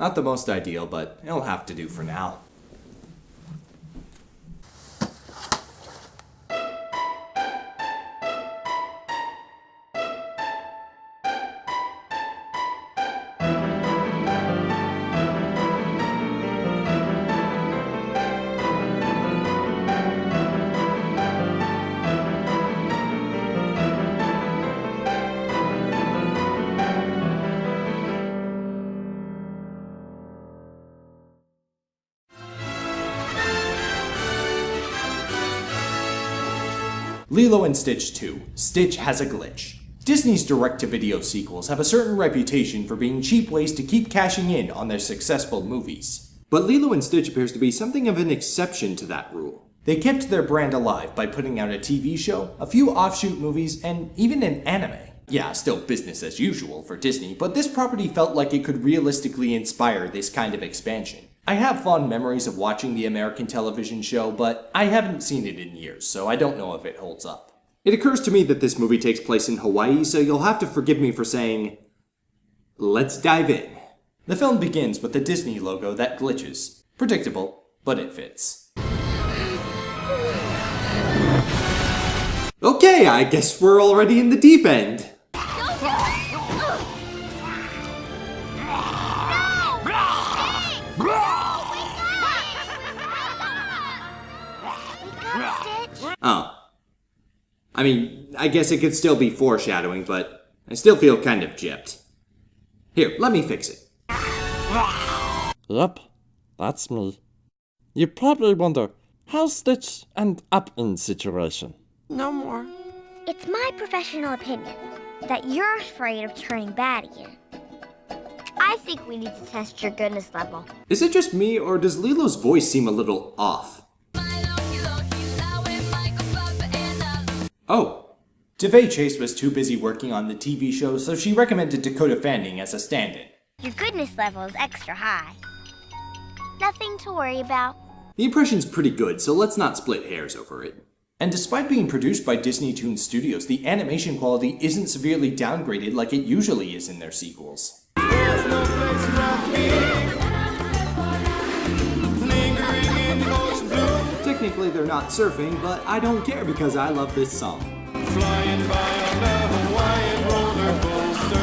Not the most ideal, but it'll have to do for now. Lilo and Stitch 2, Stitch Has a Glitch. Disney's direct-to-video sequels have a certain reputation for being cheap ways to keep cashing in on their successful movies. But Lilo and Stitch appears to be something of an exception to that rule. They kept their brand alive by putting out a TV show, a few offshoot movies, and even an anime. Yeah, still business as usual for Disney, but this property felt like it could realistically inspire this kind of expansion. I have fond memories of watching the American television show, but I haven't seen it in years, so I don't know if it holds up. It occurs to me that this movie takes place in Hawaii, so you'll have to forgive me for saying, let's dive in. The film begins with the Disney logo that glitches. Predictable, but it fits. Okay, I guess we're already in the deep end. Oh. I mean, I guess it could still be foreshadowing, but I still feel kind of gypped. Here, let me fix it. Yep, that's me. You probably wonder, how's Stitch end up in situation? No more. It's my professional opinion that you're afraid of turning bad again. I think we need to test your goodness level. Is it just me, or does Lilo's voice seem a little off? Oh. DeVay Chase was too busy working on the TV show, so she recommended Dakota Fanning as a stand-in. Your goodness level is extra high. Nothing to worry about. The impression's pretty good, so let's not split hairs over it. And despite being produced by Disney Toon Studios, the animation quality isn't severely downgraded like it usually is in their sequels. Technically they're not surfing, but I don't care because I love this song. Flying by on the Hawaiian roller coaster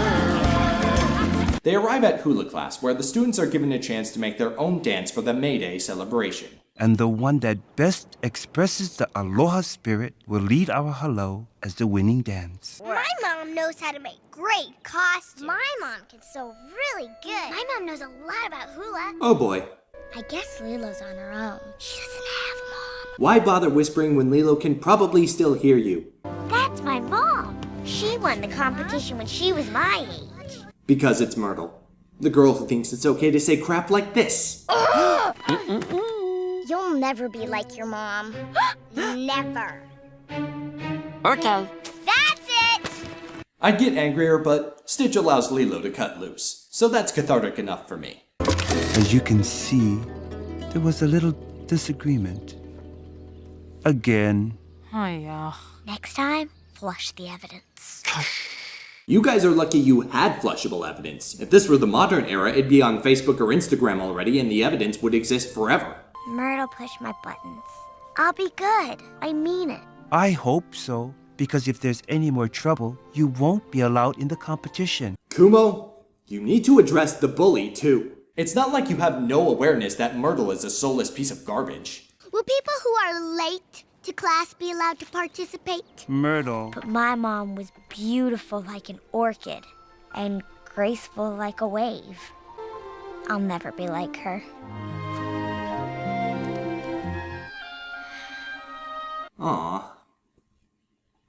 ride. They arrive at hula class, where the students are given a chance to make their own dance for the May Day celebration. And the one that best expresses the aloha spirit will lead our hello as the winning dance. My mom knows how to make great costumes. My mom can sew really good. My mom knows a lot about hula. Oh boy. I guess Lilo's on her own. She doesn't have mom. Why bother whispering when Lilo can probably still hear you? That's my mom. She won the competition when she was my age. Because it's Myrtle, the girl who thinks it's okay to say crap like this. You'll never be like your mom. Never. Okay. That's it! I'd get angrier, but Stitch allows Lilo to cut loose, so that's cathartic enough for me. As you can see, there was a little disagreement. Again. Next time, flush the evidence. You guys are lucky you had flushable evidence. If this were the modern era, it'd be on Facebook or Instagram already, and the evidence would exist forever. Myrtle pushed my buttons. I'll be good. I mean it. I hope so, because if there's any more trouble, you won't be allowed in the competition. Kumo, you need to address the bully, too. It's not like you have no awareness that Myrtle is a soulless piece of garbage. Will people who are late to class be allowed to participate? Myrtle. But my mom was beautiful like an orchid and graceful like a wave. I'll never be like her. Aw.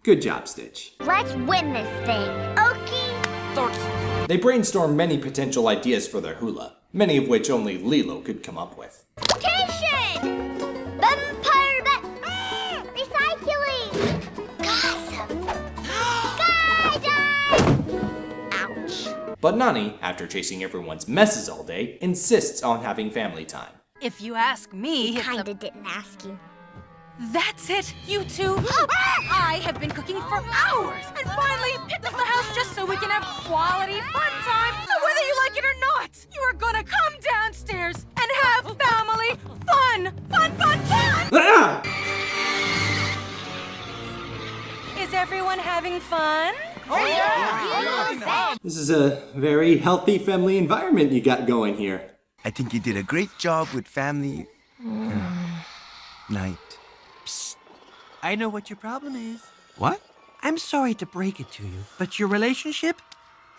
Good job, Stitch. Let's win this thing. Okie dokie. They brainstorm many potential ideas for their hula, many of which only Lilo could come up with. Attention! Vampire recycling! Gossip! Skydive! Ouch. But Nani, after chasing everyone's messes all day, insists on having family time. If you ask me, it's Kinda didn't ask you. That's it, you two. I have been cooking for hours and finally picked up the house just so we can have quality fun time. So whether you like it or not, you are gonna come Is everyone having fun? This is a very healthy family environment you got going here. I think you did a great job with family night. Psst. I know what your problem is. What? I'm sorry to break it to you, but your relationship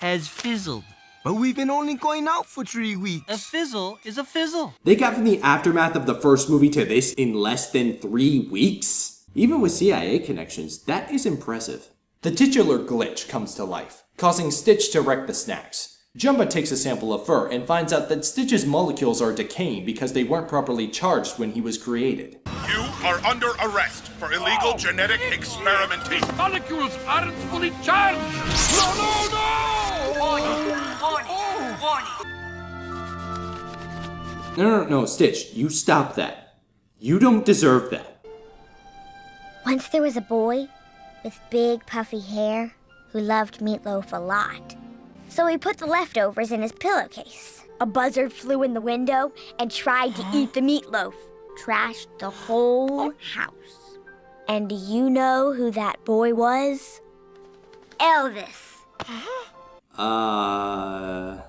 has fizzled. But we've been only going out for 3 weeks. A fizzle is a fizzle. They got from the aftermath of the first movie to this in less than 3 weeks? Even with CIA connections, that is impressive. The titular glitch comes to life, causing Stitch to wreck the snacks. Jumba takes a sample of fur and finds out that Stitch's molecules are decaying because they weren't properly charged when he was created. You are under arrest for illegal genetic experimentation. Molecules aren't fully charged! No, Stitch, you stop that. You don't deserve that. Once there was a boy with big puffy hair who loved meatloaf a lot. So he put the leftovers in his pillowcase. A buzzard flew in the window and tried to eat the meatloaf. Trashed the whole house. And do you know who that boy was? Elvis. I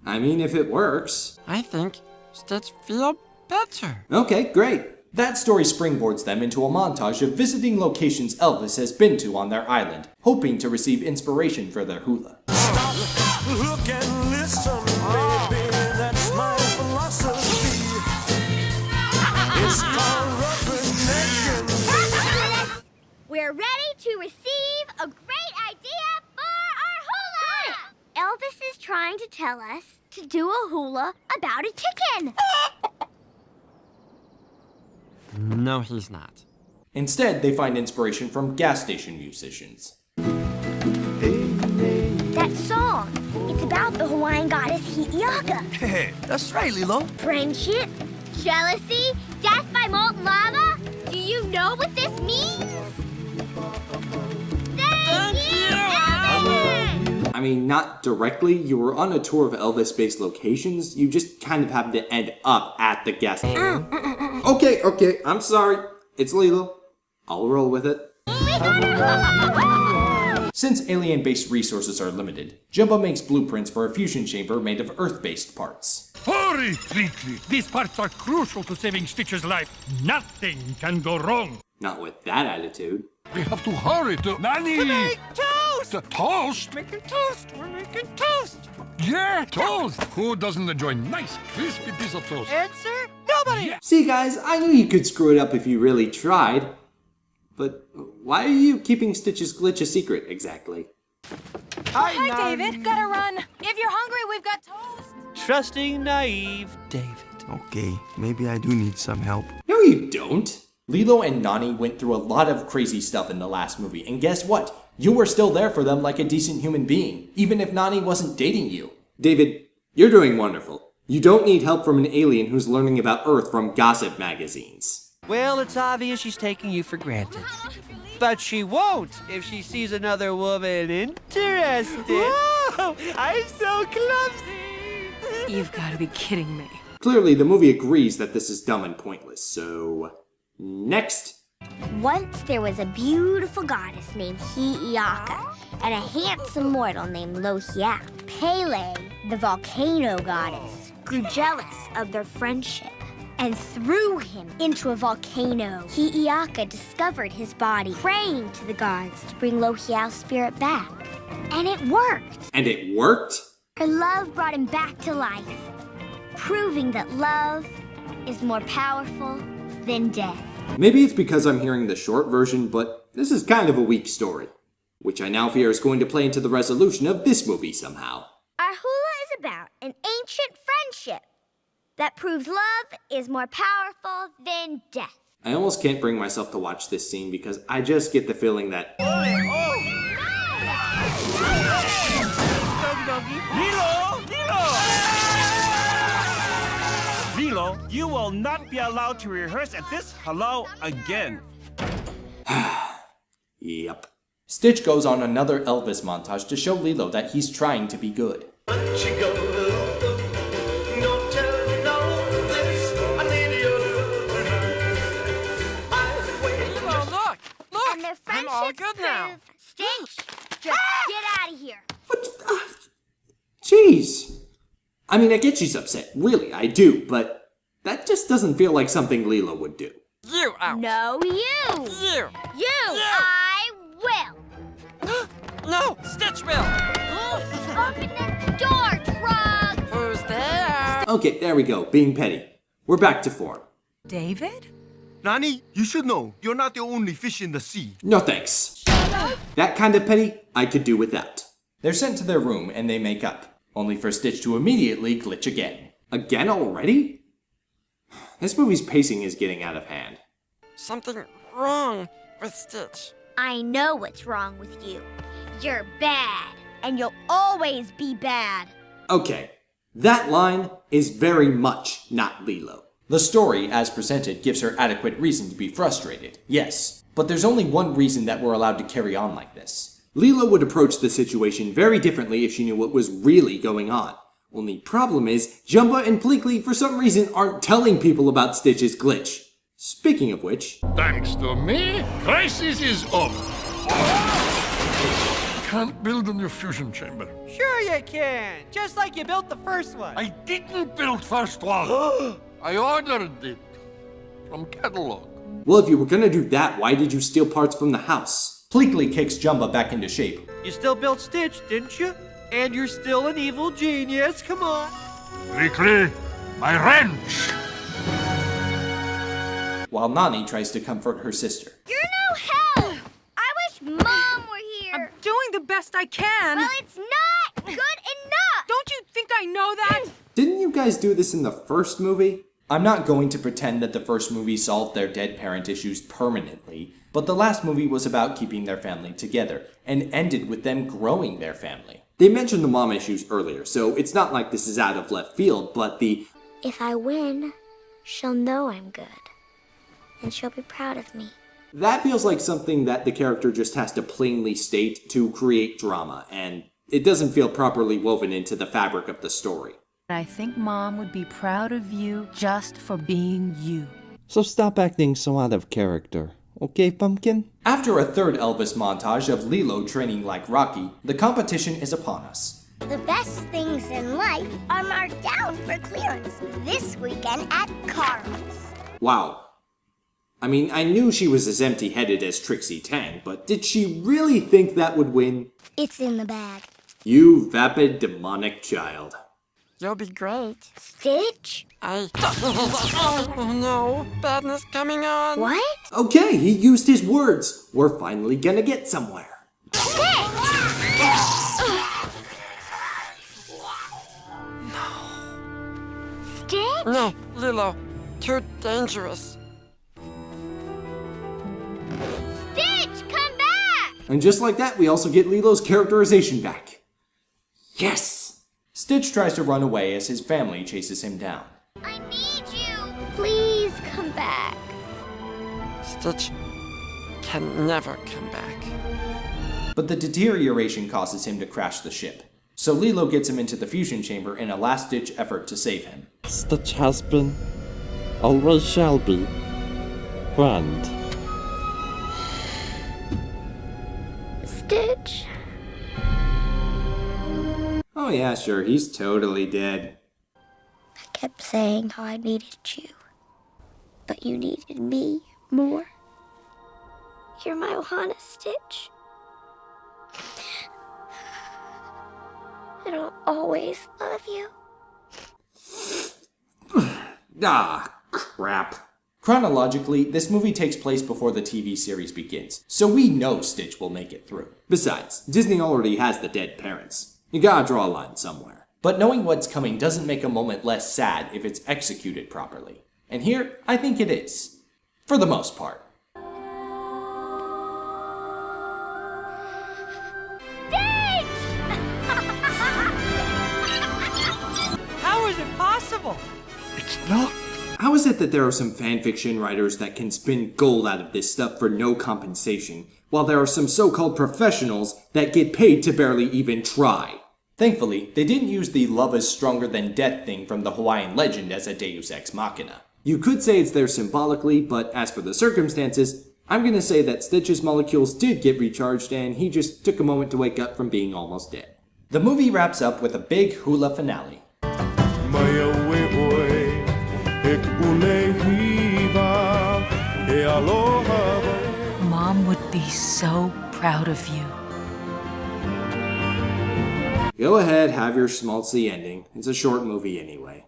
mean, if it works. I think Stitch feel better. Okay, great. That story springboards them into a montage of visiting locations Elvis has been to on their island, hoping to receive inspiration for their hula. Look and listen, baby, that's my philosophy. It's called recognition. We're ready to receive a great idea for our hula! Elvis is trying to tell us to do a hula about a chicken. No, he's not. Instead, they find inspiration from gas station musicians. That song, it's about the Hawaiian goddess Hi'iaka. Hey, that's right, Lilo. Friendship, jealousy, death by molten lava. Do you know what this means? Thank you, Elvis! I mean, not directly. You were on a tour of Elvis-based locations. You just kind of happened to end up at the gas station. Okay, I'm sorry. It's Lilo. I'll roll with it. Since alien-based resources are limited, Jumbo makes blueprints for a fusion chamber made of Earth-based parts. Hurry, Treacle! These parts are crucial to saving Stitch's life. Nothing can go wrong. Not with that attitude. We have to hurry to... Nanny! Make toast! Toast? Making toast! We're making toast! Yeah, toast! Who doesn't enjoy nice, crispy piece of toast? Answer? Nobody! Yeah. See, guys, I knew you could screw it up if you really tried. But why are you keeping Stitch's glitch a secret, exactly? Hi, David. Gotta run. If you're hungry, we've got toast. Trusting, naive David. Okay, maybe I do need some help. No, you don't. Lilo and Nani went through a lot of crazy stuff in the last movie, and guess what? You were still there for them like a decent human being, even if Nani wasn't dating you. David, you're doing wonderful. You don't need help from an alien who's learning about Earth from gossip magazines. Well, it's obvious she's taking you for granted. But she won't if she sees another woman interested. Whoa! I'm so clumsy! You've got to be kidding me. Clearly, the movie agrees that this is dumb and pointless, so... Next! Once there was a beautiful goddess named Hi'iaka and a handsome mortal named Lohia. Pele, the volcano goddess, grew jealous of their friendship and threw him into a volcano. Hi'iaka discovered his body, praying to the gods to bring Lohiao's spirit back. And it worked! And it worked? Her love brought him back to life, proving that love is more powerful than death. Maybe it's because I'm hearing the short version, but this is kind of a weak story, which I now fear is going to play into the resolution of this movie somehow. Our hula is about an ancient friendship that proves love is more powerful than death. I almost can't bring myself to watch this scene because I just get the feeling that... Lilo, you will not be allowed to rehearse at this hello again. Yep. Stitch goes on another Elvis montage to show Lilo that he's trying to be good. their I'm all friendship good now. proof. Stitch, just get out of here. Jeez. I mean, I get she's upset. Really, I do. But that just doesn't feel like something Lilo would do. You out. No, you. You. I will. No, Stitch will. Open the door, Trug. Who's there? Okay, there we go. Being petty. We're back to form. David? Nani, you should know. You're not the only fish in the sea. No thanks. That kind of petty, I could do without. They're sent to their room and they make up, only for Stitch to immediately glitch again. Again already? This movie's pacing is getting out of hand. Something wrong with Stitch. I know what's wrong with you. You're bad, and you'll always be bad. Okay, that line is very much not Lilo. The story, as presented, gives her adequate reason to be frustrated, yes, but there's only one reason that we're allowed to carry on like this. Lilo would approach the situation very differently if she knew what was really going on. Only problem is, Jumba and Pleakley for some reason aren't telling people about Stitch's glitch. Speaking of which... Thanks to me, crisis is over. Can't build a new fusion chamber. Sure you can. Just like you built the first one. I didn't build first one. I ordered it from catalog. Well, if you were gonna do that, why did you steal parts from the house? Pleakley kicks Jumba back into shape. You still built Stitch, didn't you? And you're still an evil genius. Come on. Pleakley, my wrench! While Nani tries to comfort her sister. You're no help. I wish Mom were here. I'm doing the best I can. Well, it's not good enough. Don't you think I know that? Didn't you guys do this in the first movie? I'm not going to pretend that the first movie solved their dead parent issues permanently, but the last movie was about keeping their family together, and ended with them growing their family. They mentioned the mom issues earlier, so it's not like this is out of left field, but If I win, she'll know I'm good. And she'll be proud of me. that feels like something that the character just has to plainly state to create drama, and it doesn't feel properly woven into the fabric of the story. I think Mom would be proud of you just for being you. So stop acting so out of character. Okay, Pumpkin? After a third Elvis montage of Lilo training like Rocky, the competition is upon us. The best things in life are marked down for clearance this weekend at Carl's. Wow. I mean, I knew she was as empty-headed as Trixie Tang, but did she really think that would win? It's in the bag. You vapid demonic child. You'll be great. Stitch? Oh no, badness coming on. What? Okay, he used his words. We're finally gonna get somewhere. Stitch? No, Lilo, too dangerous. Stitch, come back! And just like that, we also get Lilo's characterization back. Yes! Stitch tries to run away as his family chases him down. I need you. Please come back. Stitch can never come back. But the deterioration causes him to crash the ship. So Lilo gets him into the fusion chamber in a last-ditch effort to save him. Stitch has been, always shall be, grand. Stitch? Oh yeah, sure, he's totally dead. I kept saying how I needed you. But you needed me more. You're my Ohana, Stitch. And I'll always love you. Ah, crap. Chronologically, this movie takes place before the TV series begins, so we know Stitch will make it through. Besides, Disney already has the dead parents. You gotta draw a line somewhere. But knowing what's coming doesn't make a moment less sad if it's executed properly. And here, I think it is. For the most part. How is it possible? It's not. How is it that there are some fanfiction writers that can spin gold out of this stuff for no compensation, while there are some so-called professionals that get paid to barely even try? Thankfully, they didn't use the love is stronger than death thing from the Hawaiian legend as a deus ex machina. You could say it's there symbolically, but as for the circumstances, I'm gonna say that Stitch's molecules did get recharged and he just took a moment to wake up from being almost dead. The movie wraps up with a big hula finale. Mom would be so proud of you. Go ahead, have your schmaltzy ending. It's a short movie anyway.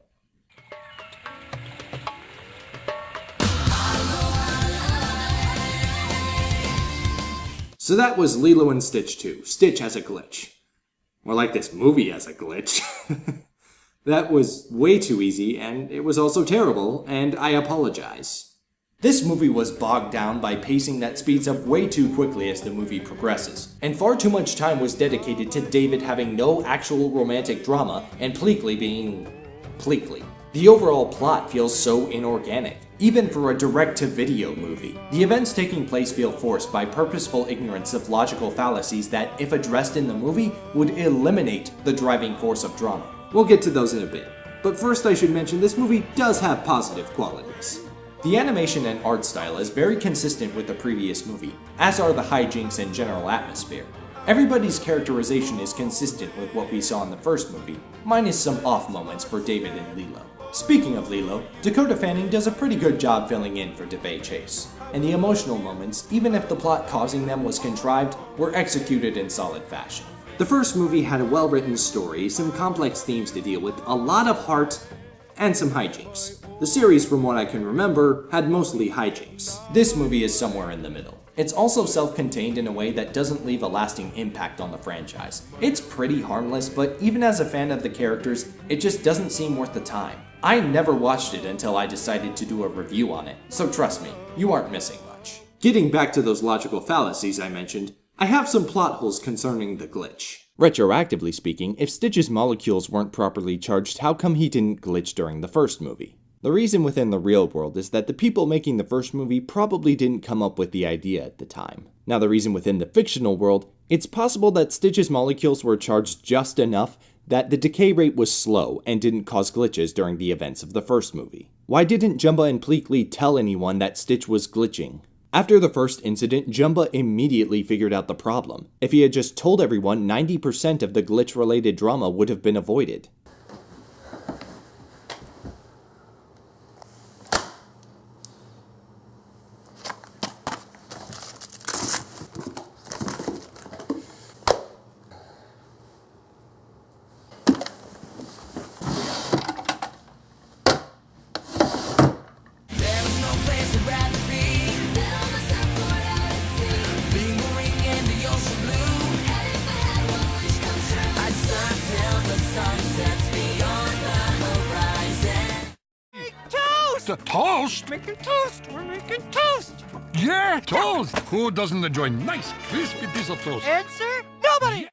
So that was Lilo and Stitch 2. Stitch has a glitch. More like this movie has a glitch. That was way too easy, and it was also terrible, and I apologize. This movie was bogged down by pacing that speeds up way too quickly as the movie progresses, and far too much time was dedicated to David having no actual romantic drama and Pleakley being Pleakley. The overall plot feels so inorganic, even for a direct-to-video movie. The events taking place feel forced by purposeful ignorance of logical fallacies that, if addressed in the movie, would eliminate the driving force of drama. We'll get to those in a bit, but first I should mention this movie does have positive qualities. The animation and art style is very consistent with the previous movie, as are the hijinks and general atmosphere. Everybody's characterization is consistent with what we saw in the first movie, minus some off moments for David and Lilo. Speaking of Lilo, Dakota Fanning does a pretty good job filling in for DeVay Chase, and the emotional moments, even if the plot causing them was contrived, were executed in solid fashion. The first movie had a well-written story, some complex themes to deal with, a lot of heart, and some hijinks. The series, from what I can remember, had mostly hijinks. This movie is somewhere in the middle. It's also self-contained in a way that doesn't leave a lasting impact on the franchise. It's pretty harmless, but even as a fan of the characters, it just doesn't seem worth the time. I never watched it until I decided to do a review on it, so trust me, you aren't missing much. Getting back to those logical fallacies I mentioned, I have some plot holes concerning the glitch. Retroactively speaking, if Stitch's molecules weren't properly charged, how come he didn't glitch during the first movie? The reason within the real world is that the people making the first movie probably didn't come up with the idea at the time. Now the reason within the fictional world, it's possible that Stitch's molecules were charged just enough that the decay rate was slow and didn't cause glitches during the events of the first movie. Why didn't Jumba and Pleakley tell anyone that Stitch was glitching? After the first incident, Jumba immediately figured out the problem. If he had just told everyone, 90% of the glitch-related drama would have been avoided. Toast? Making toast. We're making toast. Yeah, toast. Who doesn't enjoy nice, crispy piece of toast? Answer? Nobody!